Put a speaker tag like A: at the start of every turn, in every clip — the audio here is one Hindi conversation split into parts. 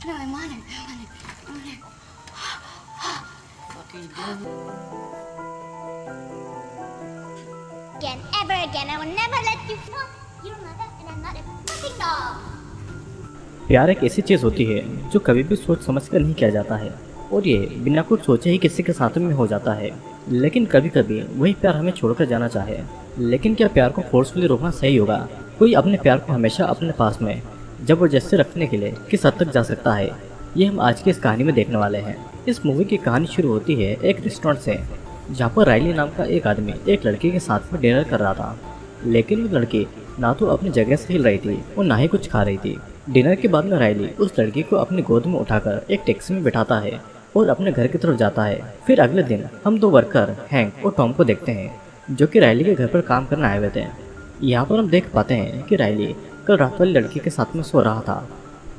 A: No, I want it. I want it. I want it. What are you doing?
B: Again, ever again, I will never let you fall. You're mother and I'm not a fucking dog.
C: प्यार एक ऐसी चीज़ होती है जो कभी भी सोच समझ कर नहीं किया जाता है और ये बिना कुछ सोचे ही किसी के साथ में हो जाता है। लेकिन कभी कभी वही प्यार हमें छोड़कर जाना चाहे। लेकिन क्या प्यार को फोर्सफुली रोकना सही होगा? कोई अपने प्यार को हमेशा अपने पास में जबरदस्ती रखने के लिए किस हद तक जा सकता है, ये हम आज की इस कहानी में देखने वाले हैं। इस मूवी की कहानी शुरू होती है एक रेस्टोरेंट से, जहाँ पर राइली नाम का एक आदमी एक लड़की के साथ में डिनर कर रहा था। लेकिन वो लड़की ना तो अपनी जगह से हिल रही थी और ना ही कुछ खा रही थी। डिनर के बाद में राइली उस लड़की को अपनी गोद में उठाकर एक टैक्सी में बिठाता है और अपने घर की तरफ जाता है। फिर अगले दिन हम दो वर्कर हैंक और टॉम को देखते हैं, जो कि राइली के घर पर काम करने आए हुए थे। यहाँ पर हम देख पाते हैं कि राइली कल रात वाली लड़की के साथ में सो रहा था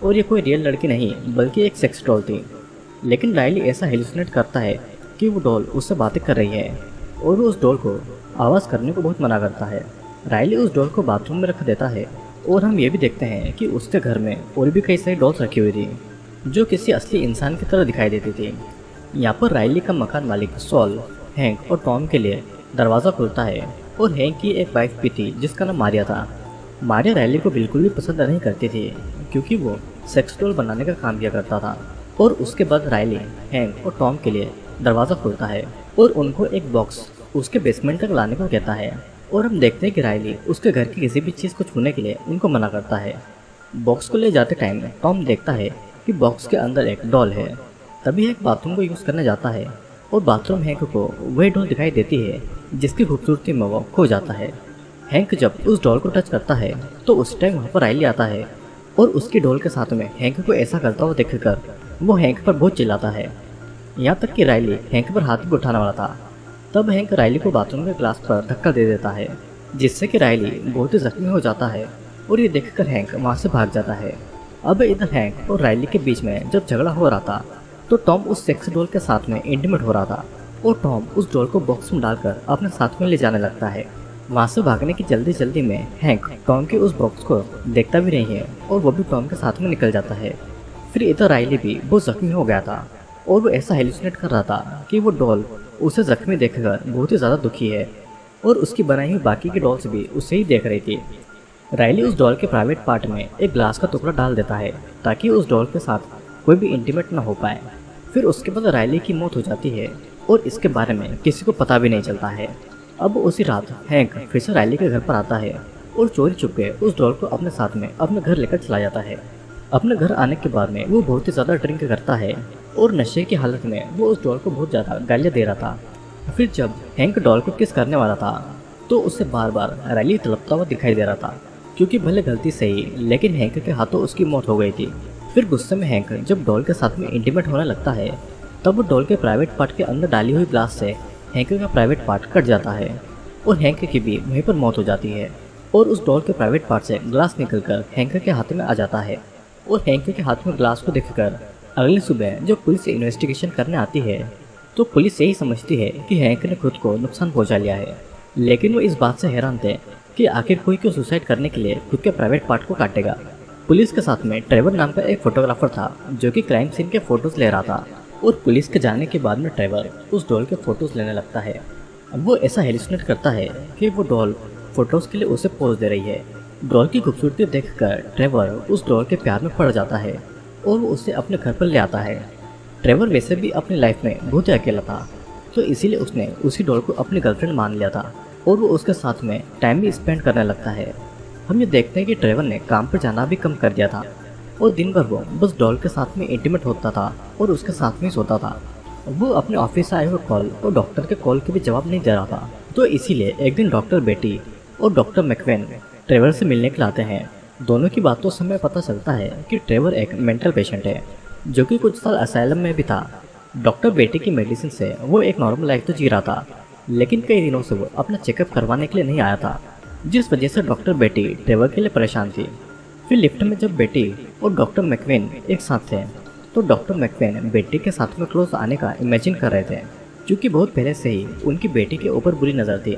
C: और ये कोई रियल लड़की नहीं बल्कि एक सेक्स डॉल थी। लेकिन राइली ऐसा हेलुसिनेट करता है कि वो डॉल उससे बातें कर रही है और वो उस डॉल को आवाज़ करने को बहुत मना करता है। राइली उस डॉल को बाथरूम में रख देता है और हम ये भी देखते हैं कि उसके घर में और भी कई सारी डॉल्स रखी हुई थी जो किसी असली इंसान की तरह दिखाई देती थी। यहाँ पर राइली का मकान मालिक सॉल, हैंक और टॉम के लिए दरवाज़ा खुलता है और हैंक की एक वाइफ भी थी जिसका नाम मारिया था। मारिया राइली को बिल्कुल भी पसंद नहीं करती थी क्योंकि वो सेक्स डॉल बनाने का काम किया करता था। और उसके बाद राइली, हैंक और टॉम के लिए दरवाज़ा खुलता है और उनको एक बॉक्स उसके बेसमेंट तक लाने को कहता है। और हम देखते हैं कि राइली उसके घर की किसी भी चीज़ को छूने के लिए उनको मना करता है। बॉक्स को ले जाते टाइम टॉम देखता है कि बॉक्स के अंदर एक डॉल है। तभी हैंक बाथरूम को यूज़ करने जाता है और बाथरूम हैंक को वही डॉल दिखाई देती है जिसकी खूबसूरती में वो खो जाता है। हैंक जब उस डॉल को टच करता है तो उस टाइम वहाँ पर राइली आता है और उसकी डॉल के साथ में हैंक को ऐसा करता हुआ देखकर वो हैंक पर बहुत चिल्लाता है, यहाँ तक कि राइली हैंक पर हाथ भी उठाने वाला था। तब हैंक राइली को बाथरूम के ग्लास पर धक्का दे देता है जिससे कि राइली बहुत ही जख्मी हो जाता है और ये देखकर हैंक वहाँ से भाग जाता है। अब इधर हैंक और राइली के बीच में जब झगड़ा हो रहा था तो टॉम उस सेक्स डॉल के साथ में इंटीमेट हो रहा था और टॉम उस डॉल को बॉक्स में डालकर अपने साथ में ले जाने लगता है। वहाँ से भागने की जल्दी में हैंक टॉम के उस बॉक्स को देखता भी नहीं है और वो भी टॉम के साथ में निकल जाता है। फिर इधर राइली भी बहुत जख्मी हो गया था और वो ऐसा हेलुसिनेट कर रहा था कि वो डॉल उसे जख्मी देखकर बहुत ही ज़्यादा दुखी है और उसकी बनाई हुई बाकी की डॉल्स भी उसे ही देख रही थी। राइली उस डॉल के प्राइवेट पार्ट में एक ग्लास का टुकड़ा डाल देता है ताकि उस डॉल के साथ कोई भी इंटीमेट ना हो पाए। फिर उसके बाद राइली की मौत हो जाती है और इसके बारे में किसी को पता भी नहीं चलता है। अब उसी रात हैंक फिर से राइली के घर पर आता है और चोरी छुपके उस डॉल को अपने साथ में अपने घर लेकर चला जाता है। अपने घर आने के बाद में वो बहुत ही ज़्यादा ड्रिंक करता है और नशे की हालत में वो उस डॉल को बहुत ज़्यादा गालियाँ दे रहा था। फिर जब हैंक डॉल को किस करने वाला था तो उससे बार बार राइली तड़पता हुआ दिखाई दे रहा था क्योंकि भले गलती से ही लेकिन हैंक के हाथों उसकी मौत हो गई थी। फिर गुस्से में हैंक जब डॉल के साथ में इंटीमेट होने लगता है तब वो डॉल के प्राइवेट पार्ट के अंदर डाली हुई ग्लास से हैंक का प्राइवेट पार्ट कट जाता है और हैंक की भी वहीं पर मौत हो जाती है और उस डॉल के प्राइवेट पार्ट से ग्लास निकलकर हैंक के हाथ में आ जाता है। और हैंक के हाथ में ग्लास को देखकर अगली सुबह जब पुलिस इन्वेस्टिगेशन करने आती है तो पुलिस यही समझती है कि हैंक ने खुद को नुकसान पहुंचा लिया है। लेकिन वो इस बात से हैरान थे कि आखिर कोई क्यों सुसाइड करने के लिए खुद के प्राइवेट पार्ट को काटेगा। पुलिस के साथ में ट्रेवर नाम का एक फोटोग्राफर था जो कि क्राइम सीन के फोटोज ले रहा था और पुलिस के जाने के बाद में ट्रेवर उस डॉल के फोटोज लेने लगता है। अब वो ऐसा हेलुसिनेट करता है कि वो डॉल फोटोज के लिए उसे पोज दे रही है। डॉल की खूबसूरती देखकर ट्रेवर उस डॉल के प्यार में पड़ जाता है और वो उसे अपने घर पर ले आता है। ट्रेवर वैसे भी अपनी लाइफ में बहुत ही अकेला था तो इसीलिए उसने उसी डॉल को अपनी गर्लफ्रेंड मान लिया था और वो उसके साथ में टाइम भी स्पेंड करने लगता है। हम ये देखते हैं कि ट्रेवर ने काम पर जाना भी कम कर दिया था और दिन भर वो बस डॉल के साथ में इंटीमेट होता था और उसके साथ में सोता था। वो अपने ऑफिस से आए हुए कॉल और डॉक्टर के कॉल के भी जवाब नहीं दे रहा था। तो इसीलिए एक दिन डॉक्टर बेटी और डॉक्टर मैकवेन ट्रेवर से मिलने के लिए आते हैं। दोनों की बातों से हमें पता चलता है कि ट्रेवर एक मेंटल पेशेंट है जो कि कुछ साल असाइलम में भी था। डॉक्टर बेटी की मेडिसिन से वो एक नॉर्मल लाइफ तो जी रहा था लेकिन कई दिनों से वो अपना चेकअप करवाने के लिए नहीं आया था जिस वजह से डॉक्टर बेटी ट्रेवर के लिए परेशान थी। फिर लिफ्ट में जब बेटी और डॉक्टर मैकवेन एक साथ थे तो डॉक्टर मैकवेन बेटी के साथ में क्लोज आने का इमेजिन कर रहे थे क्योंकि बहुत पहले से ही उनकी बेटी के ऊपर बुरी नज़र थी।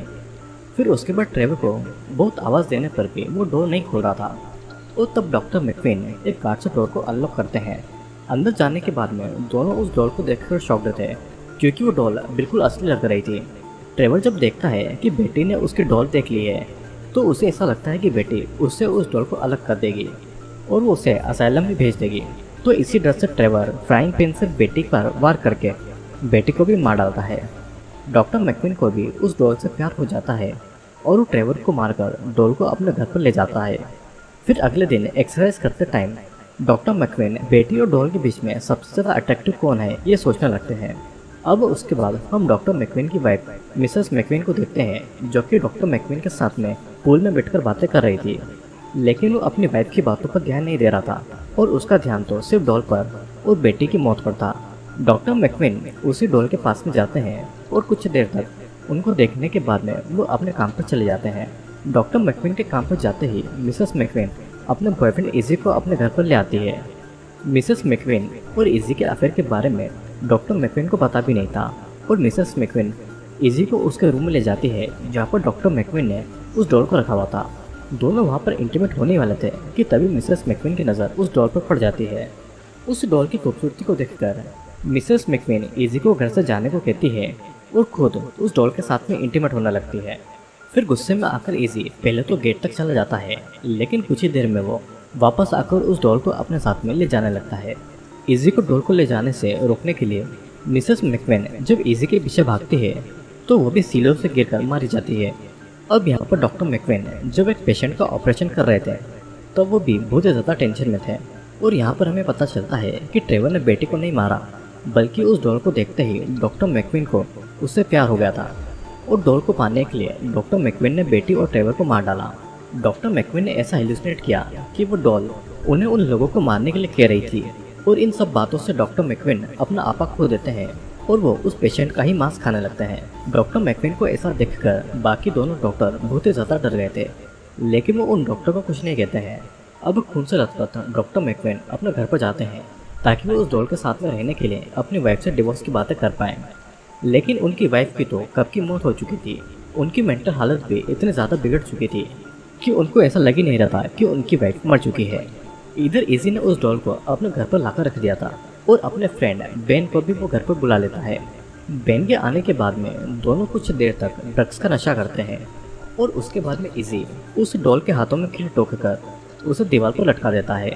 C: फिर उसके बाद ट्रेवर को बहुत आवाज़ देने पर भी वो डोर नहीं खोल रहा था और तब डॉक्टर मैकवेन एक कार्ड से डोर को अनलॉक करते हैं अंदर जाने के बाद में दोनों उस डॉल को देखकर शॉक्ड थे, क्योंकि वो डॉल बिल्कुल असली लग रही थी। ट्रेवर जब देखता है कि बेटी ने उसकी डॉल देख ली है, तो उसे ऐसा लगता है कि बेटी उससे उस डॉल को अलग कर देगी और वो उसे असाइलम में भेज देगी। तो इसी डर से ट्रेवर फ्राइंग पैन से बेटी पर वार करके बेटी को भी मार डालता है। डॉक्टर मैकविन को भी उस डॉल से प्यार हो जाता है और वो ट्रेवर को मारकर डॉल को अपने घर पर ले जाता है। फिर अगले दिन एक्सरसाइज करते टाइम डॉक्टर मैकविन बेटी और डॉल के बीच में सबसे ज़्यादा अट्रैक्टिव कौन है ये सोचने लगते हैं। अब उसके बाद हम डॉक्टर मैकविन की वाइफ मिसेस मैकविन को देखते हैं, जो कि डॉक्टर मैकविन के साथ में पूल में बैठकर बातें कर रही थी, लेकिन वो अपनी वाइफ की बातों पर ध्यान नहीं दे रहा था और उसका ध्यान तो सिर्फ डॉल पर और बेटी की मौत पर था। डॉक्टर मैकविन उसी डॉल के पास में जाते हैं और कुछ देर तक उनको देखने के बाद में वो अपने काम पर चले जाते हैं। डॉक्टर मैकविन के काम पर जाते ही मिसेस मैकविन अपने बॉयफ्रेंड इजी को अपने घर पर ले आती है। मिसेस मैकविन और इजी के अफेयर के बारे में डॉक्टर मैकविन को पता भी नहीं था और मिसेस मैकविन इजी को उसके रूम में ले जाती है, जहाँ पर डॉक्टर मैकविन ने उस डॉल को रखा हुआ था। दोनों वहाँ पर इंटीमेट होने वाले थे कि तभी मिसेस मैकविन की नज़र उस डॉल पर पड़ जाती है। उस डॉल की खूबसूरती को देखकर मिसेस मैकविन इजी को घर से जाने को कहती है और खुद उस डॉल के साथ में इंटीमेट होने लगती है। फिर गुस्से में आकर इजी पहले तो गेट तक चला जाता है, लेकिन कुछ ही देर में वो वापस आकर उस डॉल को अपने साथ में ले जाने लगता है। इजी को डॉल को ले जाने से रोकने के लिए मिसेस मैकविन जब इजी के पीछे भागती है तो वो भी सीलों से गिरकर मारी जाती है। अब यहाँ पर डॉक्टर मैकविन जब एक पेशेंट का ऑपरेशन कर रहे थे तो वो भी बहुत ज़्यादा टेंशन में थे और यहाँ पर हमें पता चलता है कि ट्रेवर ने बेटी को नहीं मारा, बल्कि उस डॉल को देखते ही डॉक्टर मैकविन को उससे प्यार हो गया था और डॉल को पाने के लिए डॉक्टर मैकविन ने बेटी और ट्रेवर को मार डाला। डॉक्टर मैकविन ने ऐसा हेलुसिनेट किया कि वो डॉल उन्हें उन लोगों को मारने के लिए कह रही थी और इन सब बातों से डॉक्टर मैकविन अपना आपा खो देते हैं और वो उस पेशेंट का ही मांस खाने लगते हैं। डॉक्टर मैकविन को ऐसा देखकर बाकी दोनों डॉक्टर बहुत ही ज़्यादा डर गए थे, लेकिन वो उन डॉक्टर को कुछ नहीं कहते हैं। अब खून से लथपथ डॉक्टर मैकविन अपने घर पर जाते हैं ताकि वो उस डॉल के साथ में रहने के लिए अपनी वाइफ से डिवोर्स की बातें कर पाएँ, लेकिन उनकी वाइफ की तो कब की मौत हो चुकी थी। उनकी मेंटल हालत भी इतनी ज़्यादा बिगड़ चुकी थी कि उनको ऐसा लग ही नहीं रहा था कि उनकी वाइफ मर चुकी है। इधर इजी ने उस डॉल को अपने घर पर लाकर रख दिया था और अपने फ्रेंड बेन को भी वो घर पर बुला लेता है। बेन के आने के बाद में दोनों कुछ देर तक ड्रग्स का नशा करते हैं और उसके बाद में इजी उस डॉल के हाथों में खील ठोक कर उसे दीवार पर लटका देता है।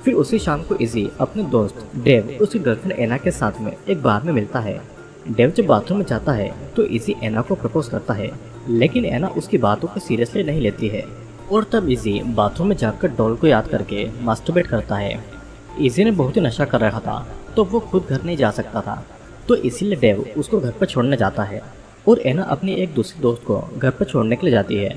C: फिर उसी शाम को इजी अपने दोस्त डेव उसकी गर्लफ्रेंड एना के साथ में एक बार में मिलता है। डेव जब बाथरूम में जाता है तो इजी एना को प्रपोज करता है, लेकिन एना उसकी बातों को सीरियसली नहीं लेती है और तब इजी बाथरूम में जाकर डॉल को याद करके मास्टरबेट करता है। इजी ने बहुत ही नशा कर रखा था तो वो खुद घर नहीं जा सकता था, तो इसीलिए डेव उसको घर पर छोड़ने जाता है और एना अपनी एक दूसरी दोस्त को घर पर छोड़ने के लिए जाती है।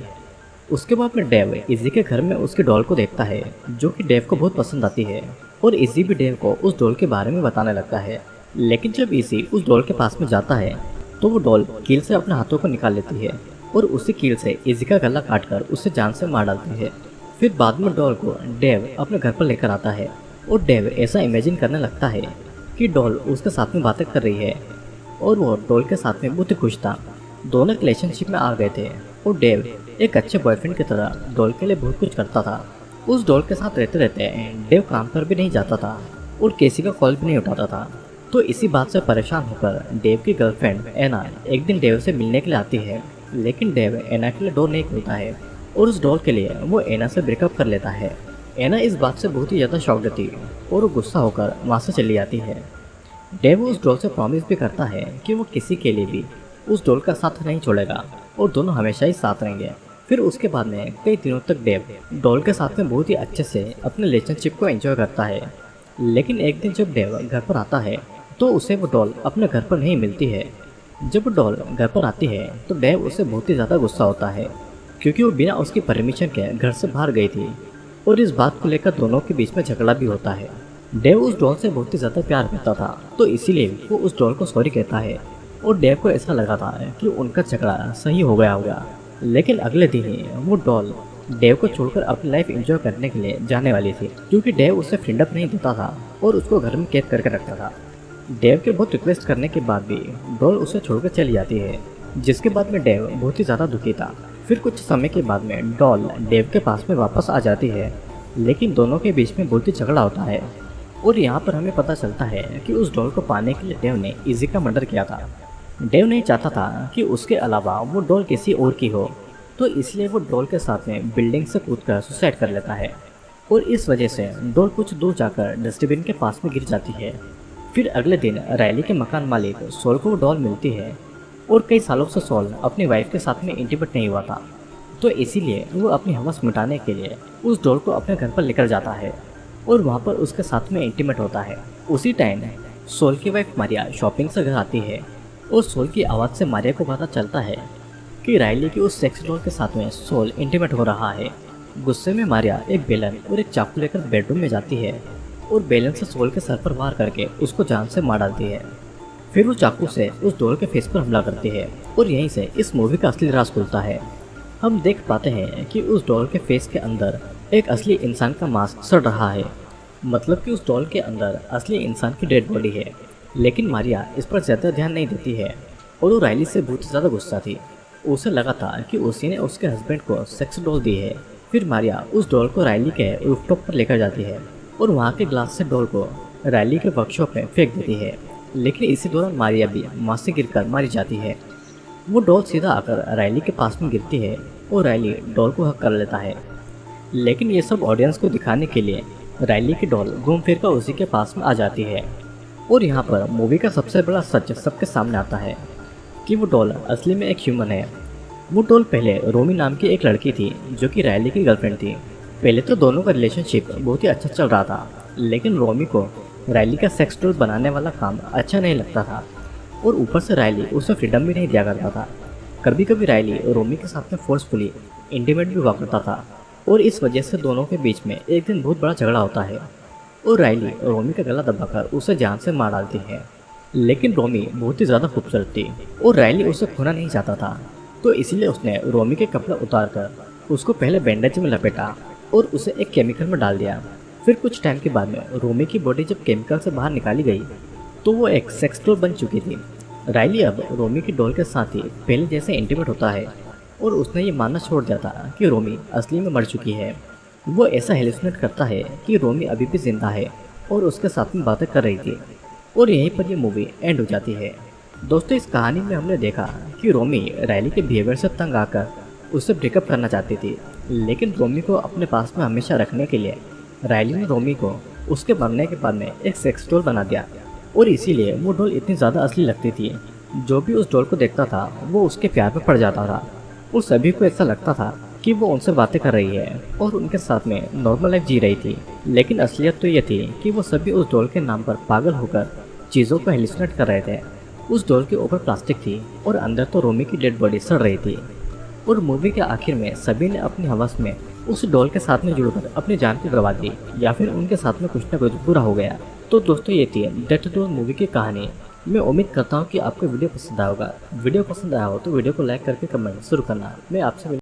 C: उसके बाद में डेव इजी के घर में उसकी डॉल को देखता है, जो कि डेव को बहुत पसंद आती है और इजी भी डेव को उस डॉल के बारे में बताने लगता है। लेकिन जब इजी उस डॉल के पास में जाता है तो वो डॉल कील से अपने हाथों को निकाल लेती है और उसी कील से इजी का गला काटकर उसे जान से मार डालती है। फिर बाद में डॉल को डेव अपने घर पर लेकर आता है और डेव ऐसा इमेजिन करने लगता है कि डॉल उसके साथ में बातें कर रही है और वो डॉल के साथ में बहुत खुश था। दोनों रिलेशनशिप में आ गए थे और डेव एक अच्छे बॉयफ्रेंड की तरह डॉल के लिए बहुत कुछ करता था। उस डॉल के साथ रहते रहते डेव काम पर भी नहीं जाता था और किसी का कॉल भी नहीं उठाता था। तो इसी बात से परेशान होकर डेव की गर्लफ्रेंड एना एक दिन डेव से मिलने के लिए आती है, लेकिन डेव एना के लिए डोर नहीं खोलता है और उस डॉल के लिए वो एना से ब्रेकअप कर लेता है। एना इस बात से बहुत ही ज़्यादा शॉक्ड थी और वो गुस्सा होकर वहाँ से चली जाती है। डेव उस डॉल से प्रॉमिस भी करता है कि वो किसी के लिए भी उस डॉल का साथ नहीं छोड़ेगा और दोनों हमेशा ही साथ रहेंगे। फिर उसके बाद में कई दिनों तक डेव डॉल के साथ में बहुत ही अच्छे से अपने रिलेशनशिप को एंजॉय करता है, लेकिन एक दिन जब डेव घर पर आता है तो उसे वो डॉल अपने घर पर नहीं मिलती है। जब वो डॉल घर पर आती है तो डेव उसे बहुत ही ज़्यादा गुस्सा होता है, क्योंकि वो बिना उसकी परमिशन के घर से बाहर गई थी और इस बात को लेकर दोनों के बीच में झगड़ा भी होता है। डेव उस डॉल से बहुत ही ज़्यादा प्यार करता था, तो इसीलिए वो उस डॉल को सॉरी कहता है और डेव को ऐसा लगा था कि उनका झगड़ा सही हो गया होगा। लेकिन अगले दिन ही वो डॉल डेव को छोड़कर अपनी लाइफ एंजॉय करने के लिए जाने वाली थी, क्योंकि डेव उससे फ्रेंड अप नहीं देता था और उसको घर में कैद करके रखता था। डेव के बहुत रिक्वेस्ट करने के बाद भी डॉल उसे छोड़कर चली जाती है, जिसके बाद में डेव बहुत ही ज़्यादा दुखी था। फिर कुछ समय के बाद में डॉल डेव के पास में वापस आ जाती है, लेकिन दोनों के बीच में बहुत ही झगड़ा होता है। और यहाँ पर हमें पता चलता है कि उस डॉल को पाने के लिए डेव ने इजी का मर्डर किया था। डेव नहीं चाहता था कि उसके अलावा वो डॉल किसी और की हो, तो इसलिए वो डॉल के साथ में बिल्डिंग से कूदकर सुसाइड कर लेता है और इस वजह से डॉल कुछ दूर जाकर डस्टबिन के पास में गिर जाती है। फिर अगले दिन रायली के मकान मालिक सोल को वो डॉल मिलती है और कई सालों से सोल अपनी वाइफ के साथ में इंटीमेट नहीं हुआ था, तो इसीलिए वो अपनी हवस मिटाने के लिए उस डॉल को अपने घर पर लेकर जाता है और वहाँ पर उसके साथ में इंटीमेट होता है। उसी टाइम सोल की वाइफ मारिया शॉपिंग से घर आती है और सोल की आवाज़ से मारिया को पता चलता है कि रायली की उस सेक्स डॉल के साथ में सोल इंटीमेट हो रहा है। गुस्से में मारिया एक बेलन और एक चाकू लेकर बेडरूम में जाती है और बेलन से सोल के सर पर वार करके उसको जान से मार डालती है। फिर वो चाकू से उस डॉल के फेस पर हमला करती है और यहीं से इस मूवी का असली राज खुलता है। हम देख पाते हैं कि उस डॉल के फेस के अंदर एक असली इंसान का मास्क सड़ रहा है, मतलब कि उस डॉल के अंदर असली इंसान की डेड बॉडी है। लेकिन मारिया इस पर ज़्यादा ध्यान नहीं देती है और वो रायली से बहुत ज़्यादा गुस्सा थी। उसे लगा था कि उसी ने उसके हस्बैंड को सेक्स डॉल दी है। फिर मारिया उस डॉल को रायली के रूफटॉप पर लेकर जाती है और वहाँ के ग्लास से डॉल को रायली के वर्कशॉप में फेंक देती है। लेकिन इसी दौरान मारिया भी वहाँ से गिरकर मारी जाती है। वो डॉल सीधा आकर रायली के पास में गिरती है और रायली डॉल को हक कर लेता है। लेकिन ये सब ऑडियंस को दिखाने के लिए रायली की डॉल घूम फिर कर उसी के पास में आ जाती है और यहाँ पर मूवी का सबसे बड़ा सच सबके सामने आता है कि वो डॉल असली में एक ह्यूमन है। वो डॉल पहले रोमी नाम की एक लड़की थी जो कि रायली की गर्लफ्रेंड थी। पहले तो दोनों का रिलेशनशिप बहुत ही अच्छा चल रहा था, लेकिन रोमी को रायली का सेक्स डॉल बनाने वाला काम अच्छा नहीं लगता था और ऊपर से रायली उसे फ्रीडम भी नहीं दिया करता था। कभी कभी रायली रोमी के साथ में फोर्सफुली इंटीमेट भी हुआ करता था और इस वजह से दोनों के बीच में एक दिन बहुत बड़ा झगड़ा होता है और रायली रोमी का गला दबाकर उसे जान से मार डालती है। लेकिन रोमी बहुत ही ज़्यादा खूबसूरत थी और रायली उसे खोना नहीं चाहता था, तो इसीलिए उसने रोमी के कपड़े उतार कर उसको पहले बैंडेज में लपेटा और उसे एक केमिकल में डाल दिया। फिर कुछ टाइम के बाद में रोमी की बॉडी जब केमिकल से बाहर निकाली गई तो वो एक सेक्स डॉल बन चुकी थी। रायली अब रोमी की डॉल के साथ ही पहले जैसे इंटीमेट होता है और उसने ये मानना छोड़ दिया था कि रोमी असली में मर चुकी है। वो ऐसा हेलुसिनेट करता है कि रोमी अभी भी जिंदा है और उसके साथ में बातें कर रही थी और यहीं पर ये मूवी एंड हो जाती है। दोस्तों, इस कहानी में हमने देखा कि रोमी रायली के बिहेवियर से तंग आकर उससे ब्रेकअप करना चाहती थी, लेकिन रोमी को अपने पास में हमेशा रखने के लिए रायली ने रोमी को उसके मरने के बाद में एक सेक्स डॉल बना दिया और इसीलिए वो डॉल इतनी ज़्यादा असली लगती थी। जो भी उस डॉल को देखता था वो उसके प्यार में पड़ जाता था और सभी को ऐसा लगता था कि वो उनसे बातें कर रही है और उनके साथ में नॉर्मल लाइफ जी रही थी। लेकिन असलियत तो ये थी कि वो सभी उस डॉल के नाम पर पागल होकर चीज़ों को हेलुसिनेट कर रहे थे। उस डॉल के ऊपर प्लास्टिक थी और अंदर तो रोमी की डेड बॉडी सड़ रही थी और मूवी के आखिर में सभी ने अपनी हवस में उस डॉल के साथ में जुड़कर अपनी जान को गंवा दी या फिर उनके साथ में कुछ ना कुछ बुरा हो गया। तो दोस्तों, ये थी डेथ डॉल मूवी की कहानी। मैं उम्मीद करता हूँ कि आपको वीडियो पसंद आया होगा। वीडियो पसंद आया हो तो वीडियो को लाइक करके कमेंट शुरू करना। मैं आपसे